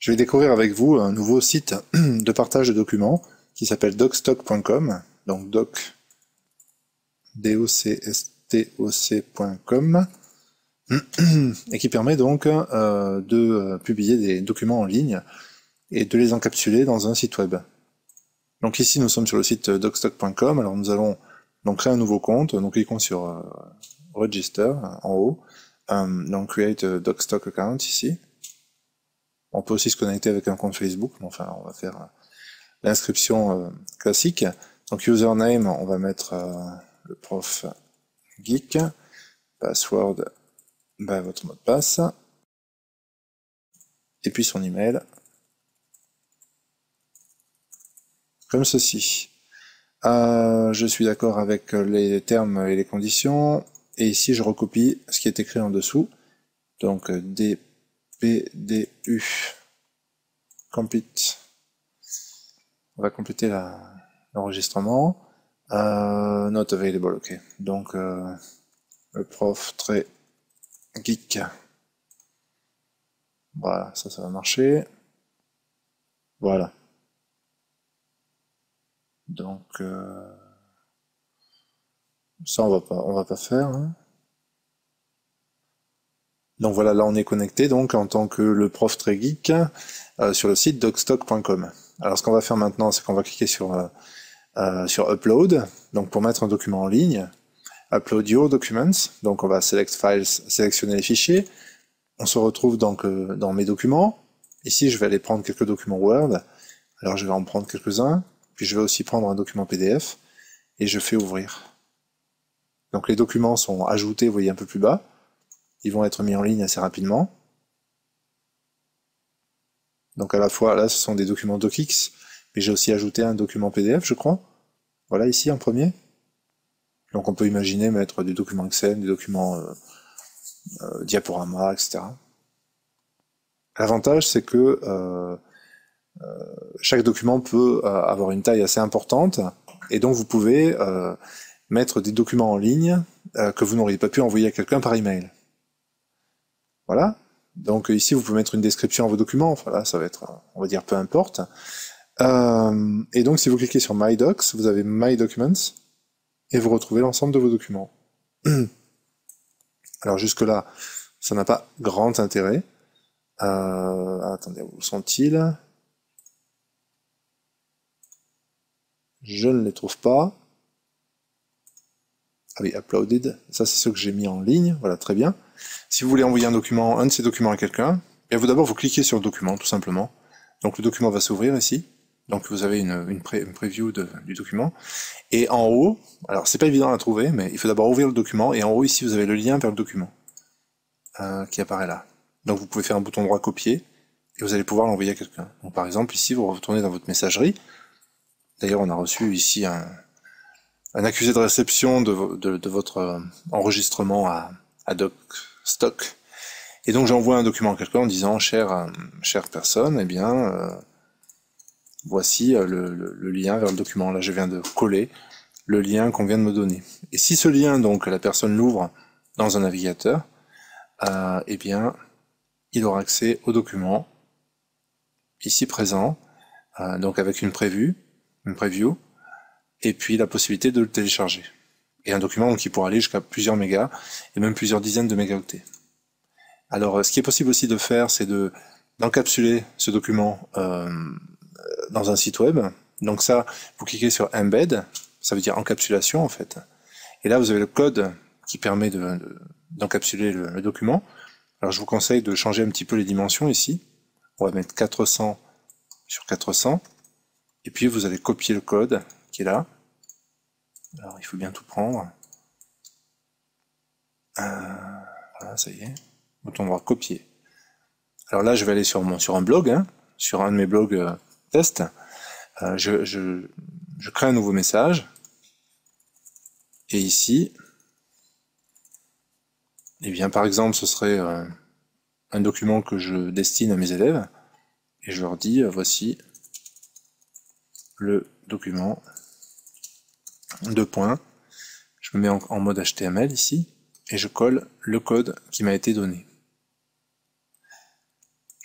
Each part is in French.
Je vais découvrir avec vous un nouveau site de partage de documents qui s'appelle docstock.com, donc docstoc.com, et qui permet donc de publier des documents en ligne et de les encapsuler dans un site web. Donc ici nous sommes sur le site docstock.com, alors nous allons donc créer un nouveau compte, donc cliquons sur Register en haut, donc Create a Docstock Account ici. On peut aussi se connecter avec un compte Facebook, mais enfin on va faire l'inscription classique. Donc username, on va mettre le prof geek, password, votre mot de passe, et puis son email, comme ceci. Je suis d'accord avec les termes et les conditions, et ici je recopie ce qui est écrit en dessous, donc DPDU complete. On va compléter l'enregistrement. Not available, ok. Donc le prof très geek. Voilà, ça va marcher. Voilà. Donc ça on va pas faire. Hein. Donc voilà, là on est connecté donc en tant que le prof très geek sur le site docstock.com. Alors ce qu'on va faire maintenant, c'est qu'on va cliquer sur Upload, donc pour mettre un document en ligne. Upload your documents, donc on va select files, sélectionner les fichiers. On se retrouve donc dans mes documents. Ici je vais aller prendre quelques documents Word. Alors je vais en prendre quelques-uns, puis je vais aussi prendre un document PDF et je fais ouvrir. Donc les documents sont ajoutés, vous voyez un peu plus bas. Ils vont être mis en ligne assez rapidement. Donc à la fois, là ce sont des documents DocX, mais j'ai aussi ajouté un document PDF, je crois. Voilà ici en premier. Donc on peut imaginer mettre des documents Excel, des documents diaporama, etc. L'avantage c'est que chaque document peut avoir une taille assez importante, et donc vous pouvez mettre des documents en ligne que vous n'auriez pas pu envoyer à quelqu'un par email. Voilà. Donc ici vous pouvez mettre une description à vos documents, enfin là ça va être, on va dire peu importe. Et donc si vous cliquez sur My Docs, vous avez My Documents, et vous retrouvez l'ensemble de vos documents. Alors jusque là, ça n'a pas grand intérêt. Attendez, où sont-ils? Je ne les trouve pas. Ah oui, uploaded, ça c'est ce que j'ai mis en ligne, voilà, très bien. Si vous voulez envoyer un de ces documents à quelqu'un, bien vous d'abord vous cliquez sur le document, tout simplement. Donc le document va s'ouvrir ici, donc vous avez une preview du document. Et en haut, alors c'est pas évident à trouver, mais il faut d'abord ouvrir le document, et en haut ici vous avez le lien vers le document, qui apparaît là. Donc vous pouvez faire un bouton droit copier, et vous allez pouvoir l'envoyer à quelqu'un. Donc par exemple ici vous retournez dans votre messagerie, d'ailleurs on a reçu ici un accusé de réception de votre enregistrement à Docstock. Et donc j'envoie un document à quelqu'un en disant chère personne, eh bien voici le lien vers le document. Là je viens de coller le lien qu'on vient de me donner. Et si ce lien, donc la personne l'ouvre dans un navigateur, eh bien il aura accès au document ici présent, donc avec une preview, et puis la possibilité de le télécharger. Et un document qui pourra aller jusqu'à plusieurs mégas, et même plusieurs dizaines de mégaoctets. Alors ce qui est possible aussi de faire, c'est d'encapsuler ce document dans un site web. Donc ça, vous cliquez sur Embed, ça veut dire encapsulation en fait. Et là vous avez le code qui permet d'encapsuler le document. Alors je vous conseille de changer un petit peu les dimensions ici. On va mettre 400 sur 400. Et puis vous allez copier le code qui est là. Alors il faut bien tout prendre. Voilà, ça y est. Bouton droit copier. Alors là je vais aller sur un blog, hein, sur un de mes blogs test. Je crée un nouveau message. Et ici, eh bien par exemple ce serait un document que je destine à mes élèves. Et je leur dis voici le document, deux points, je me mets en mode HTML ici, et je colle le code qui m'a été donné.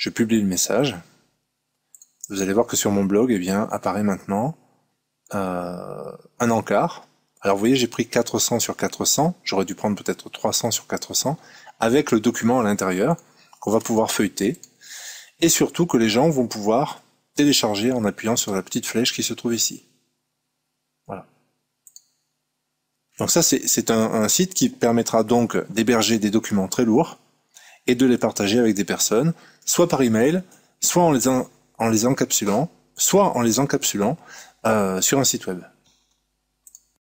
Je publie le message, vous allez voir que sur mon blog, eh bien, apparaît maintenant un encart. Alors vous voyez, j'ai pris 400 sur 400, j'aurais dû prendre peut-être 300 sur 400, avec le document à l'intérieur, qu'on va pouvoir feuilleter, et surtout que les gens vont pouvoir télécharger en appuyant sur la petite flèche qui se trouve ici. Voilà. Donc ça, c'est un site qui permettra donc d'héberger des documents très lourds et de les partager avec des personnes, soit par email, soit en les encapsulant, soit en les encapsulant sur un site web.